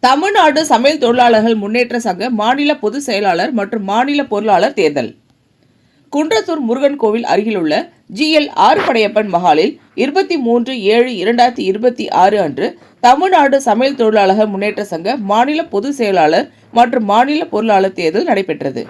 தமிழ்நாடு சமையல் தொழிலாளர்கள் முன்னேற்ற சங்க மாநில பொதுச் செயலாளர் மற்றும் மாநில பொருளாளர் தேர்தல். குன்றத்தூர் முருகன் கோவில் அருகிலுள்ள GL ஆறுபடையப்பன் மஹாலில் 23/7/2026 அன்று தமிழ்நாடு சமையல் தொழிலாளர்கள் முன்னேற்ற சங்க மாநில பொதுச் செயலாளர் மற்றும் மாநில பொருளாளர் தேர்தல் நடைபெற்றது.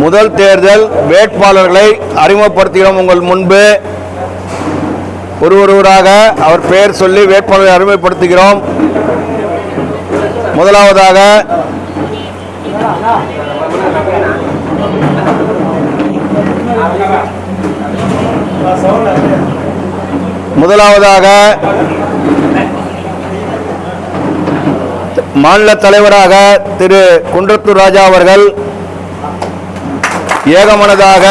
முதல் தேர்தல் வேட்பாளர்களை அறிமுகப்படுத்துகிறோம். உங்கள் முன்பு ஒருவராக அவர் பெயர் சொல்லி வேட்பாளரை அறிமுகப்படுத்துகிறோம். முதலாவதாக மாநில தலைவராக திரு குன்றத்தூர் ராஜா அவர்கள் ஏகமனதாக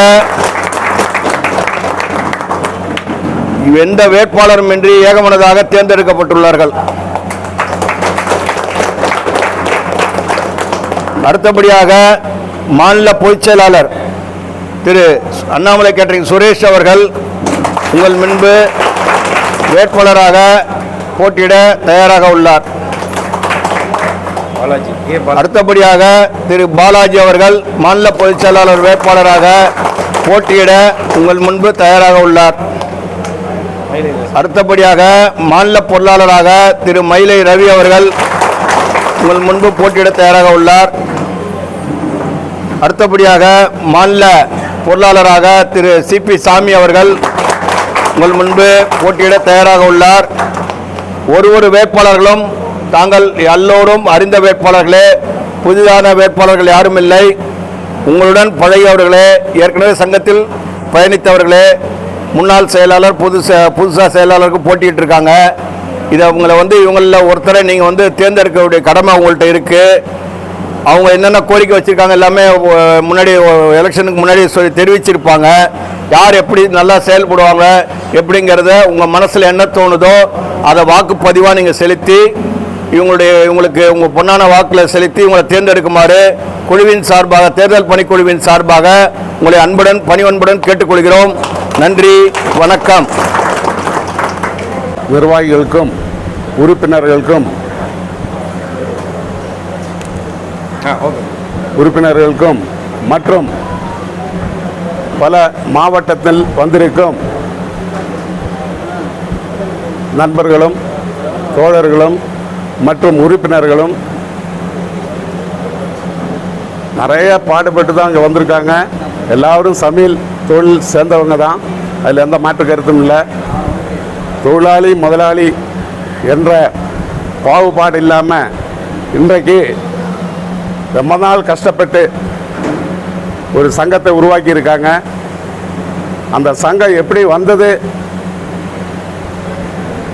எந்த வேட்பாளரும் இன்றி ஏகமனதாக தேர்ந்தெடுக்கப்பட்டுள்ளார்கள். அடுத்தபடியாக மாநில பொதுச் செயலாளர் திரு அண்ணாமலை கேட்டரிங் சுரேஷ் அவர்கள் உங்கள் முன்பு வேட்பாளராக போட்டியிட தயாராக உள்ளார். அடுத்தபடியாக திரு பாலாஜி அவர்கள் மாநில பொதுச் செயலாளர் வேட்பாளராக போட்டியிட உங்கள் முன்பு தயாராக உள்ளார். அடுத்தபடியாக மாநில பொருளாளராக திரு மயிலை ரவி அவர்கள் உங்கள் முன்பு போட்டியிட தயாராக உள்ளார். அடுத்தபடியாக மாநில பொருளாளராக திரு CP சாமி அவர்கள் உங்கள் முன்பு போட்டியிட தயாராக உள்ளார். ஒரு வேட்பாளர்களும் தாங்கள் எல்லோரும் அறிந்த வேட்பாளர்களே, புதிதான வேட்பாளர்கள் யாரும் இல்லை. உங்களுடன் பழகியவர்களே, ஏற்கனவே சங்கத்தில் பயணித்தவர்களே, முன்னாள் செயலாளர் புதுசாக செயலாளருக்கு போட்டிட்டு இருக்காங்க. இதை உங்களை இவங்களில் ஒருத்தரை நீங்கள் தேர்ந்தெடுக்கக்கூடிய கடமை உங்கள்கிட்ட இருக்குது. அவங்க என்னென்ன கோரிக்கை வச்சுருக்காங்க எல்லாமே முன்னாடி எலெக்ஷனுக்கு முன்னாடி சொல்லி தெரிவிச்சிருப்பாங்க. யார் எப்படி நல்லா செயல்படுவாங்க எப்படிங்கிறத உங்கள் மனசில் என்ன தோணுதோ அதை வாக்குப்பதிவாக நீங்கள் செலுத்தி இவங்களுக்கு உங்கள் பொன்னான வாக்கில் செலுத்தி உங்களை தேர்ந்தெடுக்குமாறு குழுவின் சார்பாக, தேர்தல் பணிக்குழுவின் சார்பாக உங்களை பணிவன்புடன் கேட்டுக்கொள்கிறோம். நன்றி, வணக்கம். நிர்வாகிகளுக்கும் உறுப்பினர்களுக்கும் மற்றும் பல மாவட்டத்தில் வந்திருக்கும் நண்பர்களும் தோழர்களும் மற்றும் உறுப்பினர்களும் நிறைய பாடுபட்டு தான் இங்கே வந்திருக்காங்க. எல்லாரும் சமையல் தொழில் சேர்ந்தவங்க தான், அதில் எந்த மாற்று கருத்தும் இல்லை. தொழிலாளி முதலாளி என்ற பாகுபாடு இல்லாமல் இன்றைக்கு ரொம்ப நாள் கஷ்டப்பட்டு ஒரு சங்கத்தை உருவாக்கியிருக்காங்க. அந்த சங்கம் எப்படி வந்தது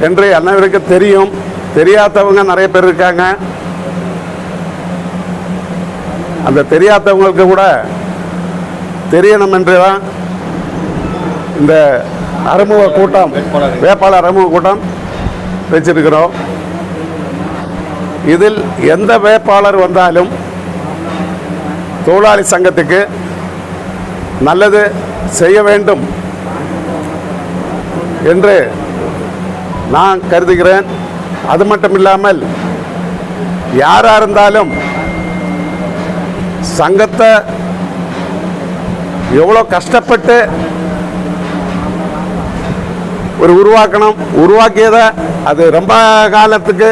என்று அனைவருக்கு தெரியும். தெரியாதவங்க நிறைய பேர் இருக்காங்க. அந்த தெரியாதவங்களுக்கு கூட தெரியணும் என்று தான் இந்த அறிமுக கூட்டம், வேட்பாளர் அறிமுக கூட்டம் வச்சிருக்கிறோம். இதில் எந்த வேட்பாளர் வந்தாலும் தொழிலாளி சங்கத்துக்கு நல்லது செய்ய வேண்டும் என்று நான் கருதுகிறேன். அது மட்டும் இல்லாமல் யாராக இருந்தாலும் சங்கத்தை எவ்வளோ கஷ்டப்பட்டு உருவாக்கியதை அது ரொம்ப காலத்துக்கு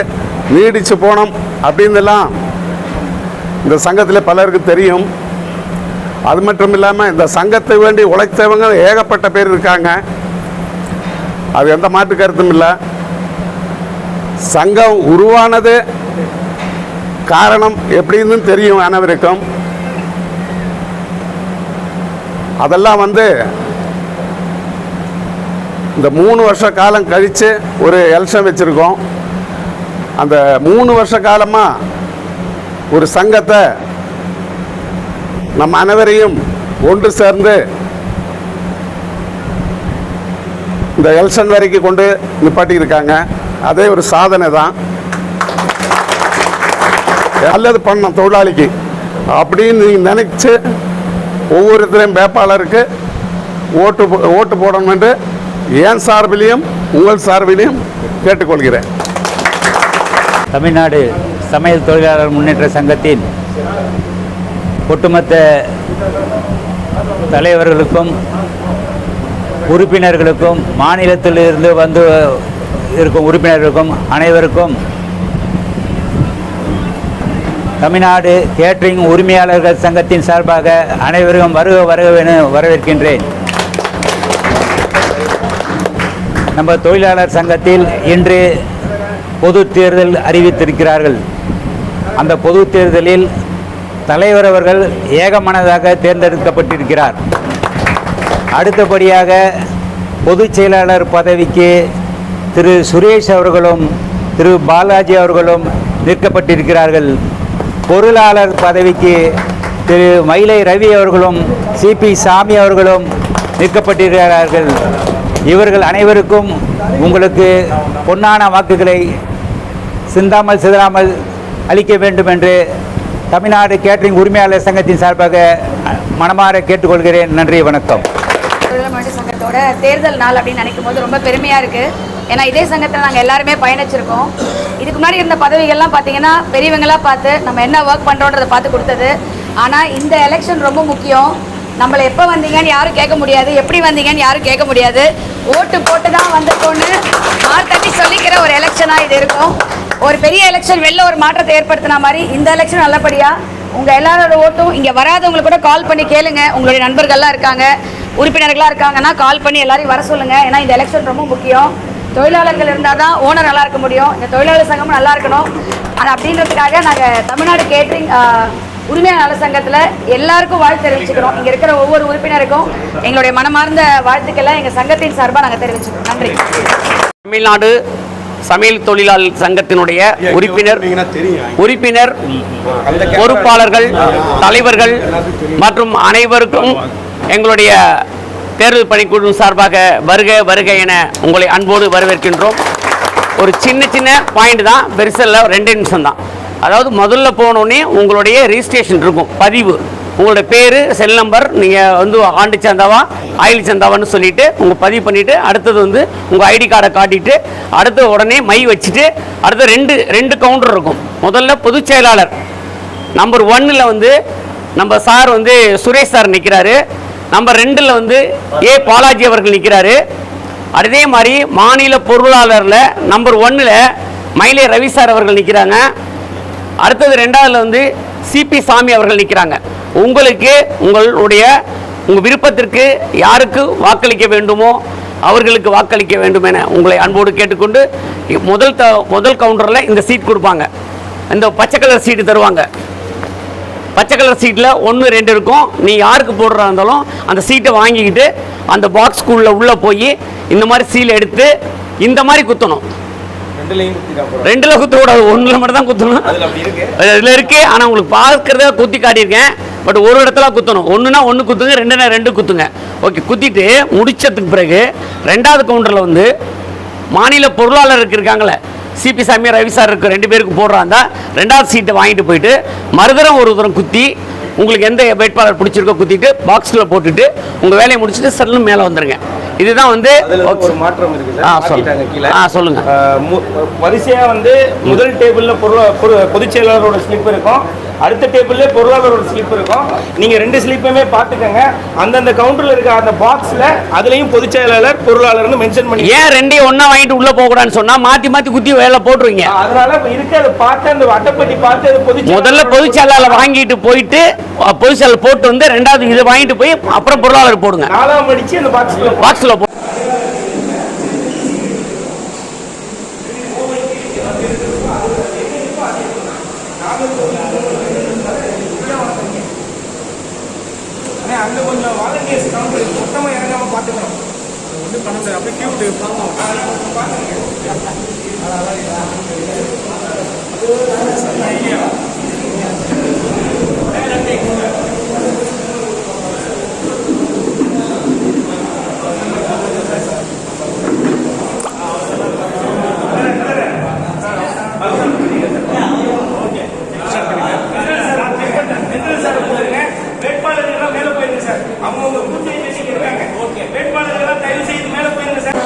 நீடிச்சு போனோம் அப்படின்னுலாம் இந்த சங்கத்தில் பலருக்கு தெரியும். அது மட்டும் இல்லாமல் இந்த சங்கத்தை வேண்டி உழைத்தவங்க ஏகப்பட்ட பேர் இருக்காங்க. அது எந்த மாற்று கருத்தும் இல்லை. சங்கம் உருவானது காரணம் எப்படின்னு தெரியும் அனைவருக்கும். அதெல்லாம் இந்த 3 வருஷ காலம் கழித்து ஒரு எலெக்ஷன் வச்சுருக்கோம். அந்த 3 வருஷ காலமாக ஒரு சங்கத்தை நம்ம அனைவரையும் ஒன்று சேர்ந்து இந்த எலெக்ஷன் வரைக்கும் கொண்டு நிப்பாட்டியிருக்காங்க. அதே ஒரு சாதனை தான். நல்லது பண்ணணும் தொழிலாளிக்கு அப்படின்னு நீங்கள் நினைச்சு ஒவ்வொருத்தரையும் வேட்பாளருக்கு ஓட்டு போடணும் என்று என் சார்பிலையும் உங்கள் சார்பிலையும் கேட்டுக்கொள்கிறேன். தமிழ்நாடு சமையல் தொழிலாளர் முன்னேற்ற சங்கத்தின் ஒட்டுமொத்த தலைவர்களுக்கும் உறுப்பினர்களுக்கும் மாநிலத்திலிருந்து வந்து இருக்கும் உறுப்பினர்களுக்கும் அனைவருக்கும் தமிழ்நாடு கேட்டரிங் உரிமையாளர்கள் சங்கத்தின் சார்பாக அனைவரும் வருக வரவேற்கின்றேன். நம்ம தொழிலாளர் சங்கத்தில் இன்று பொது தேர்தல் அறிவித்திருக்கிறார்கள். அந்த பொது தேர்தலில் தலைவர் அவர்கள் ஏகமனதாக தேர்ந்தெடுக்கப்பட்டிருக்கிறார். அடுத்தபடியாக பொதுச் செயலாளர் பதவிக்கு திரு சுரேஷ் அவர்களும் திரு பாலாஜி அவர்களும் நிற்கப்பட்டிருக்கிறார்கள். பொருளாளர் பதவிக்கு திரு மயிலை ரவி அவர்களும் சிபி சாமி அவர்களும் நிற்கப்பட்டிருக்கிறார்கள். இவர்கள் அனைவருக்கும் உங்களுக்கு பொன்னான வாக்குகளை சிந்தாமல் சிதறாமல் அளிக்க வேண்டும் என்று தமிழ்நாடு கேட்டரிங் உரிமையாளர் சங்கத்தின் சார்பாக மனமாற கேட்டுக்கொள்கிறேன். நன்றி, வணக்கம். தொழிலாளர் சங்கத்தோட தேர்தல் நாள் அப்படின்னு நினைக்கும் போது ரொம்ப பெருமையாக இருக்குது. ஏன்னா இதே சங்கத்தில் நாங்கள் எல்லாருமே பயணிச்சிருக்கோம். இதுக்கு முன்னாடி இருந்த பதவிகள்லாம் பார்த்தீங்கன்னா பெரியவங்களாக பார்த்து நம்ம என்ன ஒர்க் பண்ணுறோன்றதை பார்த்து கொடுத்தது. ஆனால் இந்த எலெக்ஷன் ரொம்ப முக்கியம். நம்மளை எப்போ வந்தீங்கன்னு யாரும் கேட்க முடியாது, எப்படி வந்தீங்கன்னு யாரும் கேட்க முடியாது. ஓட்டு போட்டு தான் வந்துட்டோன்னு மார்த்தட்டி சொல்லிக்கிற ஒரு எலெக்ஷனாக இது இருக்கும். ஒரு பெரிய எலெக்ஷன் வெளில ஒரு மாற்றத்தை ஏற்படுத்தின மாதிரி இந்த எலெக்ஷன் நல்லபடியாக உங்கள் எல்லாரோட ஓட்டும் இங்கே வராதவங்களுக்கு கூட கால் பண்ணி கேளுங்க. உங்களுடைய நண்பர்கள்லாம் இருக்காங்க, உறுப்பினர்களாக இருக்காங்கன்னா கால் பண்ணி எல்லாரையும் வர சொல்லுங்கள். ஏன்னா இந்த எலெக்ஷன் ரொம்ப முக்கியம். தொழிலாளர்கள் இருந்தால் தான் ஓனர் நல்லா இருக்க முடியும். இந்த தொழிலாளர் சங்கமும் நல்லா இருக்கணும். ஆனால் அப்படின்றதுக்காக நாங்கள் தமிழ்நாடு கேட்டரிங் உரிமையாளர் சங்கத்தில் எல்லாருக்கும் வாழ்த்து தெரிவிச்சுக்கிறோம். இங்கே இருக்கிற ஒவ்வொரு உறுப்பினருக்கும் எங்களுடைய மனமார்ந்த வாழ்த்துக்களை எங்கள் சங்கத்தின் சார்பாக நாங்கள் தெரிவிச்சுக்கிறோம். நன்றி. தமிழ்நாடு சமையல் தொழிலாளர் சங்கத்தினுடைய உறுப்பினர் பொறுப்பாளர்கள், தலைவர்கள் மற்றும் அனைவருக்கும் எங்களுடைய தேர்தல் பணிக்குழு சார்பாக வருக வருக என உங்களை அன்போடு வரவேற்கின்றோம். ஒரு சின்ன பாயிண்ட் தான், பெருசில் 2 நிமிஷம் தான். அதாவது முதல்ல போனோடனே உங்களுடைய ரிஜிஸ்ட்ரேஷன் இருக்கும், பதிவு, உங்களுடைய பேர், செல் நம்பர், நீங்கள் வந்து ஆண்டு சந்தாவா ஆயில் சந்தாவான்னு சொல்லிவிட்டு உங்கள் பதிவு பண்ணிவிட்டு அடுத்தது வந்து உங்கள் ஐடி கார்டை காட்டிட்டு அடுத்து உடனே மை வச்சுட்டு அடுத்து ரெண்டு கவுண்டர் இருக்கும். முதல்ல பொதுச் செயலாளர் நம்பர் 1ல் வந்து நம்ம சார் வந்து சுரேஷ் சார் நிற்கிறாரு. நம்பர் 2ல் வந்து ஏ பாலாஜி அவர்கள் நிற்கிறாரு. அதே மாதிரி மாநில பொருளாளரில் நம்பர் 1ல் மயிலை ரவி சார் அவர்கள் நிற்கிறாங்க. அடுத்தது 2வதுல வந்து சிபி சாமி அவர்கள் நிற்கிறாங்க. உங்களுக்கு உங்கள் விருப்பத்திற்கு யாருக்கு வாக்களிக்க வேண்டுமோ அவர்களுக்கு வாக்களிக்க வேண்டும் என உங்களை அன்போடு கேட்டுக்கொண்டு முதல் கவுண்டரில் இந்த சீட் கொடுப்பாங்க. இந்த பச்சை கலர் சீட்டு தருவாங்க. பச்சை கலர் சீட்டில் 1, 2 இருக்கும். நீ யாருக்கு போடுறா இருந்தாலும் அந்த சீட்டை வாங்கிக்கிட்டு அந்த பாக்ஸ்குள்ளே உள்ளே போய் இந்த மாதிரி சீல் எடுத்து இந்த மாதிரி குத்தணும். 2ல் குத்தக்கூடாது, 1ல் மட்டும் தான் குத்தணும். அதில் இருக்கு. ஆனால் உங்களுக்கு பார்க்கறத குத்தி காட்டியிருக்கேன். பட் ஒரு இடத்துல குத்தணும். 1னா 1 குத்துங்க, 2னா 2 குத்துங்க. ஓகே, குத்திட்டு முடிச்சதுக்கு பிறகு 2வது கவுண்டரில் வந்து மாநில பொருளாளருக்கு இருக்காங்களே, சிபி சாமி ரவி சார் இருக்கு, 2 பேருக்கு போடுறாங்க. 2வது சீட்டை வாங்கிட்டு போயிட்டு மறுதரம் ஒரு தரம் குத்தி உங்களுக்கு எந்த வேட்பாளர் பிடிச்சிருக்கோ குத்திட்டு பாக்ஸில் போட்டுட்டு உங்கள் வேலையை முடிச்சுட்டு செல்லும் மேலே வந்துடுங்க. இதுதான் வந்து ஒரு மாற்றம் இருக்கு. சொல்லுங்க. வரிசையா வந்து முதல் டேபிள்ல பொதுச் செயலாளரோட ஸ்லிப் இருக்கும், அடுத்த டேபிள்ல பொருளாளரோட ஸ்லிப் இருக்கும். நீங்க 2 ஸ்லிப்புமே பார்த்துக்கங்க. அந்தந்த கவுண்டர்ல இருக்க அந்த பாக்ஸ்ல அதுலயும் பொதுச் செயலாளர் பொருளாளர்னு மென்ஷன் பண்ணி. ஏன் 2ஐயும் ஒண்ணா வாங்கிட்டு உள்ள போக கூடாதுன்னு சொன்னா மாத்தி குத்தி வேலை போட்டுருவீங்க. அதனால இருக்கு, அதை பார்த்து அந்த அட்டைப்பட்டி பார்த்து அது முதல்ல பொதுச் செயலாளர் வாங்கிட்டு போயிட்டு பொதுச் செயலாளர் போட்டு வந்து 2வது இதை வாங்கிட்டு போய் அப்புறம் பொருளாளர் போடுங்க. 4ஆம் அடிச்சு அந்த பாக்ஸ்ல போ. அங்க கொஞ்சம் வாலண்டியர்ஸ் கவுண்டர் மொத்தமா இறங்காம பாத்துக்கணும். வேட்பாளர்கள் மேல போயிருங்க சார். அவங்க கூட்டணி பேசிட்டு இருக்காங்க. ஓகே, வேட்பாளர்கள் தயவு செய்து மேல போயிருங்க சார்.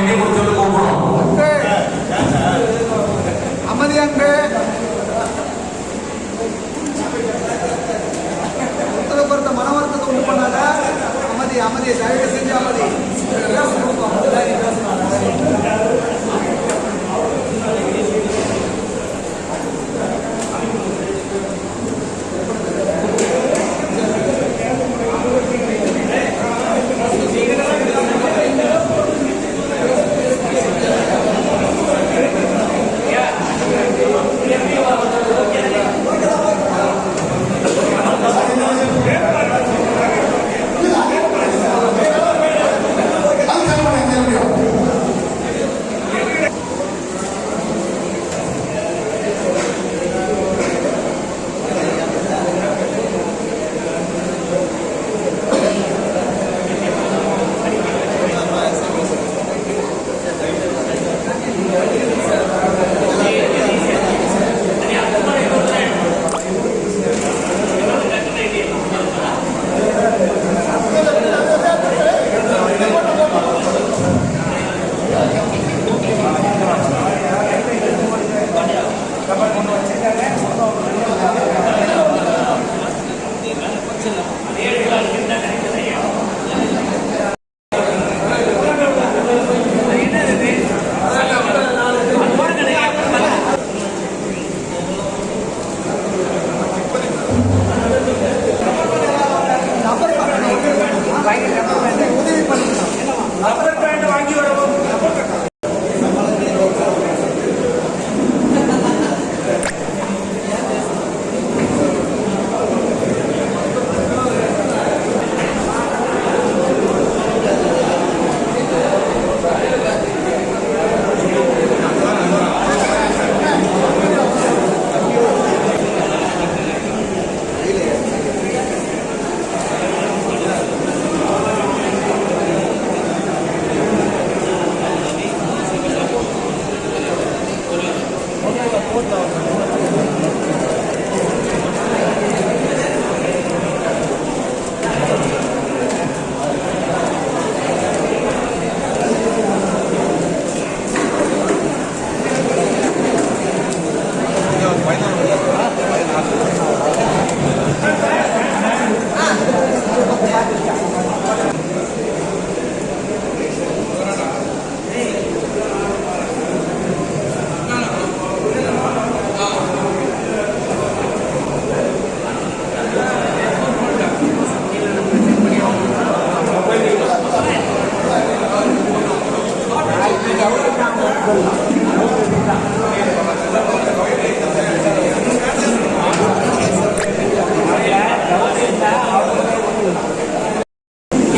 கையை கொடுத்து கூப்பிடணும். அமைதியாங்க ஒருத்த மன வருத்தத்தை உண்டு பண்ணாங்க. அமைதியை தயவு செஞ்சு அமைதி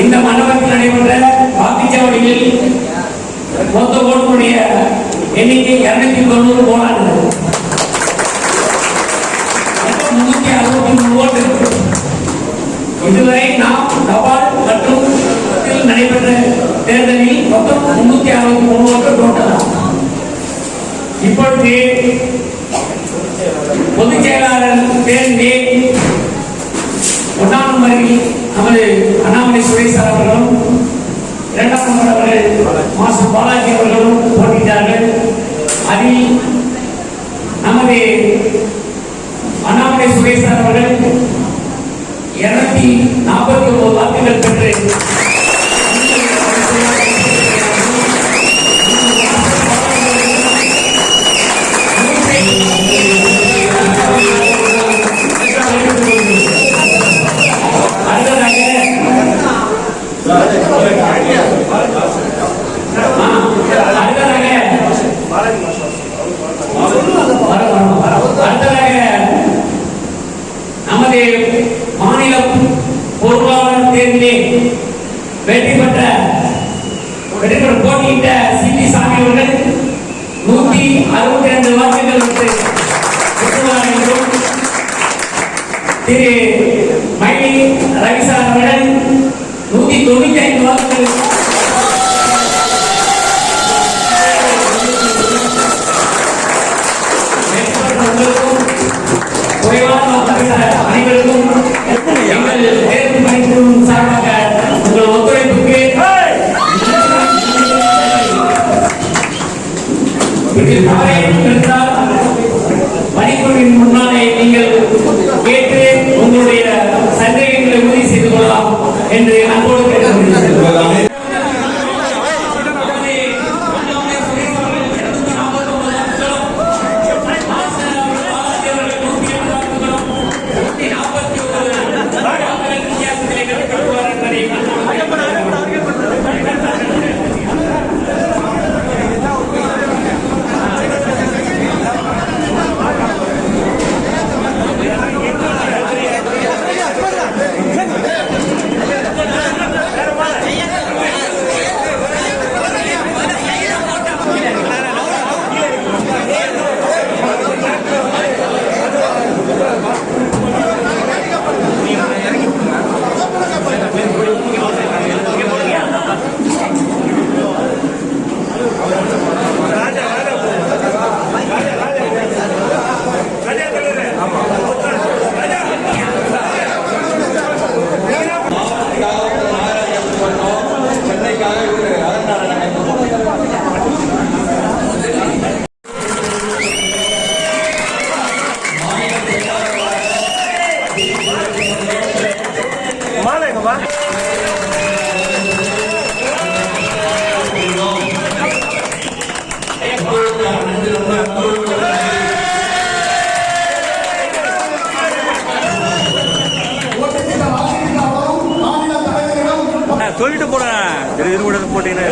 இந்த மண்டபத்தில் நடைபெற்ற வாக்குச்சாவடியில் மொத்த ஓட்டுடைய எண்ணிக்கை 290 போனார்கள். 363 ஓட்டு. இதுவரை நாம் தபால் மற்றும் நடைபெற்ற தேர்தலில் மொத்தம் 363 ஓட்டு போட்டதாம். இப்பொழுது பொதுச் செயலாளர் தேர்ந்தே 1ஆம் நம்பரில் நமது அண்ணாமலை சுரேஷ் அவர்களும் 2ஆம் நம்பர் மாஸ்டர் பாலாஜி அவர்களும் போட்டியிட்டார்கள். அதில் நமது அண்ணாமலை சுரேஷ் அவர்கள் 249 வாக்குகள் பெற்று நமது மாநில பொருளாளர் தேர்தலில் வெற்றி பெற்ற போட்டியிட்ட சிபி சாமி அவர்கள் 162 வாக்குகள் திரு மயிலி ரவிசார் அவர்கள் 195 வாக்குகள் அனைவருக்கும் எங்கள் தேர்தல் பணிக்குழுவின் சார்பாக உங்கள் ஒத்துழைப்புக்கு இதில் தவறேதும் இருந்தால் பணிக்குழுவின் முன்னாலே நீங்கள் கேட்டு உங்களுடைய சந்தேகங்களை உறுதி செய்து கொள்ளலாம் என்று அன்போடு கேட்டுக்கொள்கிறேன். சொல்லிட்டு போறேன் போட்டீங்கன்னா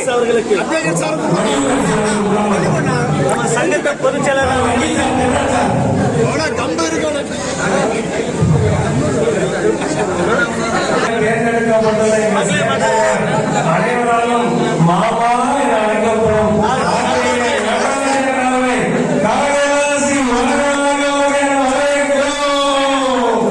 அவர்களுக்கு சங்கத்தை பொதுச்செயலாளர் அனைவராலும் மாமா என அழைக்கப்படும் காரவாசி மகனாக என வரவேற்கிறோம்.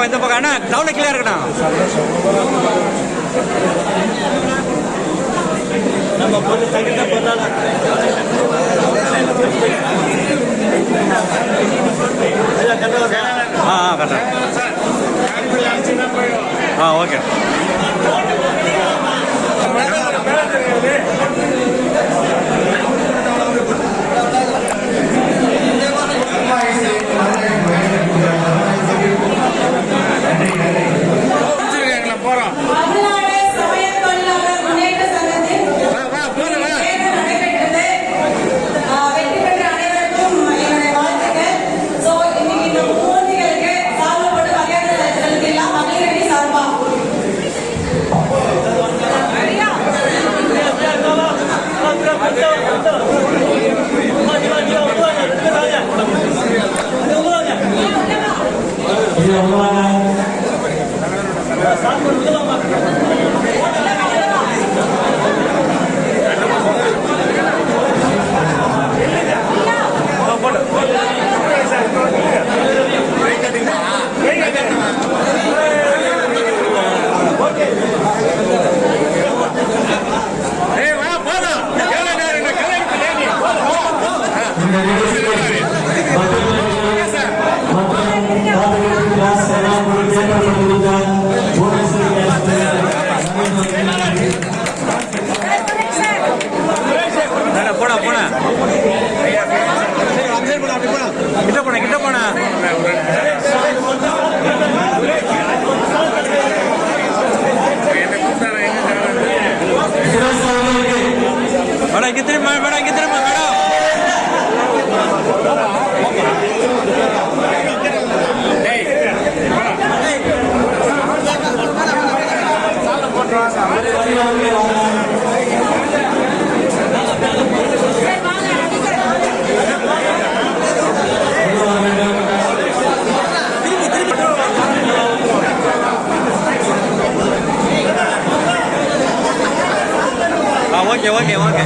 இந்த பக்கம் அண்ணா டவுன்ல கிளியர் இருக்கணும். நம்ம பொண்ணு சங்கத்தை பொருளாளர் ஓகே. கிட்ட போனா மேடம் இங்க திரும்ப மேடம் இங்க திரும்ப மேடம் ஓகே ஓகே ஓகே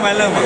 இல்லைங்கம்மா.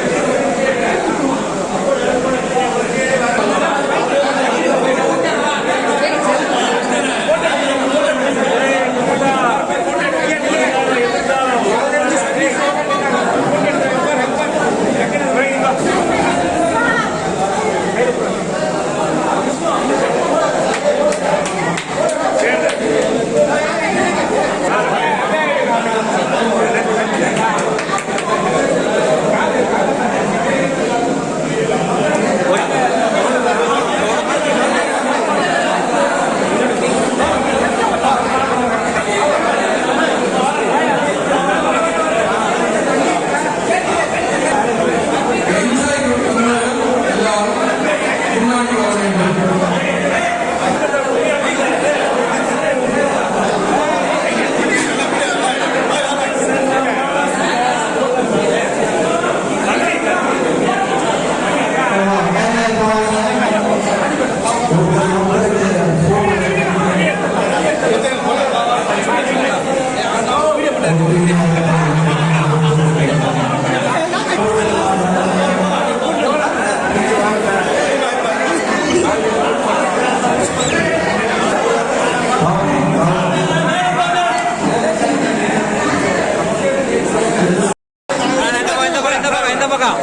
இந்த பக்கம்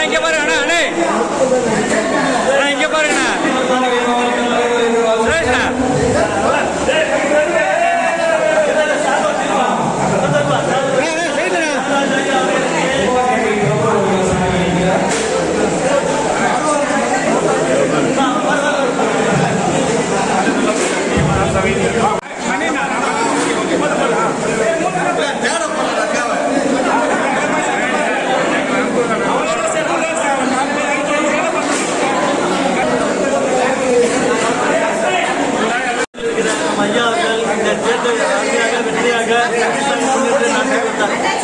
இங்க பாருங்க அண்ணே, இங்க பாருங்க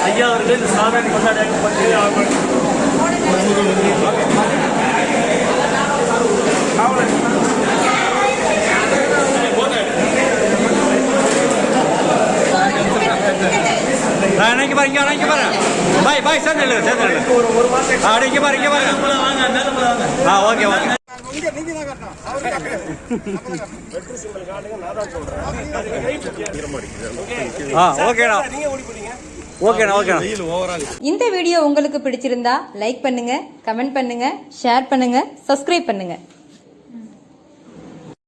ஐயா அவர்கள் இந்த சாதனை கொண்டாடப்பட்டு இங்க பாரு பாய் பாய் சேர்ந்து இங்க பாரு ஓகே ஓகே இந்த வீடியோ உங்களுக்கு பிடிச்சிருந்தா லைக் பண்ணுங்க, கமெண்ட் பண்ணுங்க, ஷேர் பண்ணுங்க, சப்ஸ்கிரைப் பண்ணுங்க.